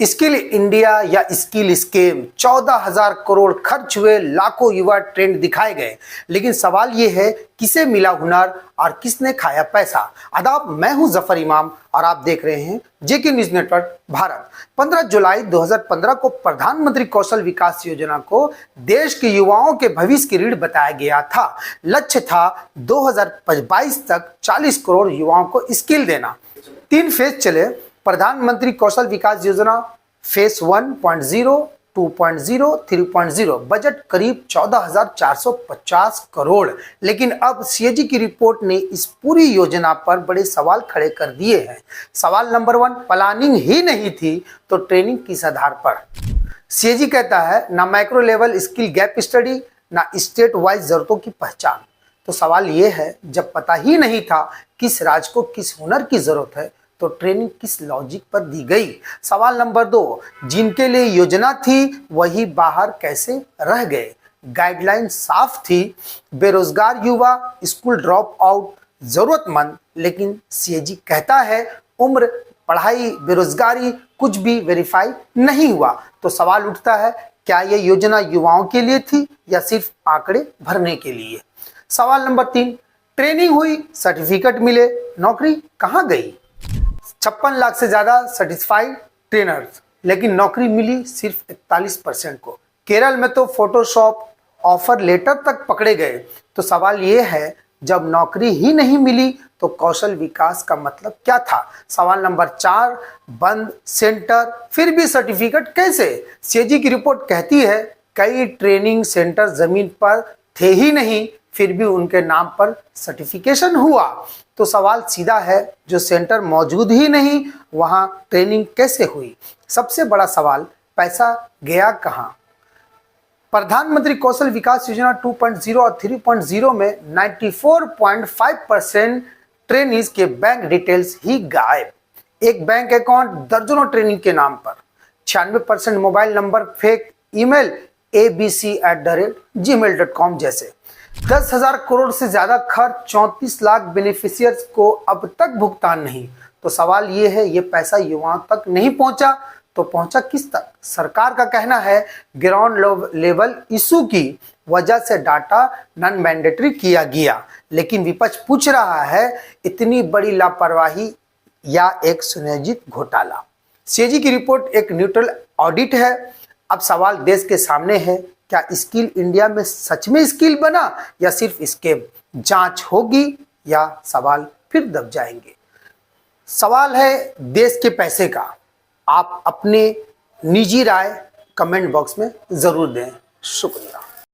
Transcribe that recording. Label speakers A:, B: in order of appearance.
A: Skill India या skill scheme 14,000 crore खर्च हुए, लाखों युवा ट्रेंड दिखाए गए, लेकिन सवाल यह है किसे मिला हुनर और किसने खाया पैसा। आदाब, मैं हूं जफर इमाम और आप देख रहे हैं जेके न्यूज नेटवर्क भारत। 15 जुलाई 2015 को प्रधानमंत्री कौशल विकास योजना को देश के युवाओं के भविष्य की रीढ़ बताया गया था। लक्ष्य था 2022 तक 40 करोड़ युवाओं को स्किल देना। 3 फेज चले प्रधानमंत्री कौशल विकास योजना। फेज 1.0, 2.0, 3.0, बजट करीब 14,450 करोड़। लेकिन अब सीएजी की रिपोर्ट ने इस पूरी योजना पर बड़े सवाल खड़े कर दिए हैं। सवाल नंबर 1, प्लानिंग ही नहीं थी तो ट्रेनिंग किस आधार पर। सीएजी कहता है ना micro level skill gap study, ना स्टेट वाइज जरूरतों की पहचान। तो सवाल यह है, जब पता ही नहीं था किस राज्य को किस हुनर की जरूरत है तो ट्रेनिंग किस लॉजिक पर दी गई। सवाल नंबर 2, जिनके लिए योजना थी वही बाहर कैसे रह गए। गाइडलाइन साफ थी, बेरोजगार युवा, स्कूल ड्रॉप आउट, जरूरतमंद, लेकिन सीएजी कहता है उम्र, पढ़ाई, बेरोजगारी कुछ भी वेरीफाई नहीं हुआ। तो सवाल उठता है, क्या यह योजना युवाओं के लिए थी या सिर्फ आंकड़े भरने के लिए। सवाल नंबर 3, ट्रेनिंग हुई, सर्टिफिकेट मिले, नौकरी कहां गई। 56 लाख से ज्यादा सर्टिफाइड ट्रेनर्स, लेकिन नौकरी मिली सिर्फ 41% को। केरल में तो फोटोशॉप ऑफर लेटर तक पकड़े गए। तो सवाल यह है, जब नौकरी ही नहीं मिली तो कौशल विकास का मतलब क्या था। सवाल नंबर 4, बंद सेंटर फिर भी सर्टिफिकेट कैसे। सीएजी की रिपोर्ट कहती है कई ट्रेनिंग सेंटर जमीन पर थे ही नहीं, फिर भी उनके नाम पर सर्टिफिकेशन हुआ। तो सवाल सीधा है, जो सेंटर मौजूद ही नहीं वहां ट्रेनिंग कैसे हुई। सबसे बड़ा सवाल, पैसा गया कहां। प्रधानमंत्री कौशल विकास योजना 2.0 और 3.0 में 94.5% ट्रेनीज के बैंक डिटेल्स ही गायब। एक बैंक अकाउंट दर्जनों ट्रेनिंग के नाम पर, 96% mobile number fake, email abc@gmail.com जैसे। 10,000 करोड़ से ज्यादा खर्च, 34 लाख बेनिफिशियर्स को अब तक भुगतान नहीं। तो सवाल ये है, ये पैसा युवाओं तक नहीं पहुंचा तो पहुंचा किस तक। सरकार का कहना है ग्राउंड लेवल इशू की वजह से डाटा नॉन मैंडेटरी किया गया, लेकिन विपक्ष पूछ रहा है इतनी बड़ी लापरवाही या एक सुनियोजित घोटाला। सीएजी की रिपोर्ट एक न्यूट्रल ऑडिट है। अब सवाल देश के सामने है, क्या स्किल इंडिया में सच में स्किल बना या सिर्फ स्कीम। जांच होगी या सवाल फिर दब जाएंगे। सवाल है देश के पैसे का। आप अपने निजी राय कमेंट बॉक्स में जरूर दें। शुक्रिया।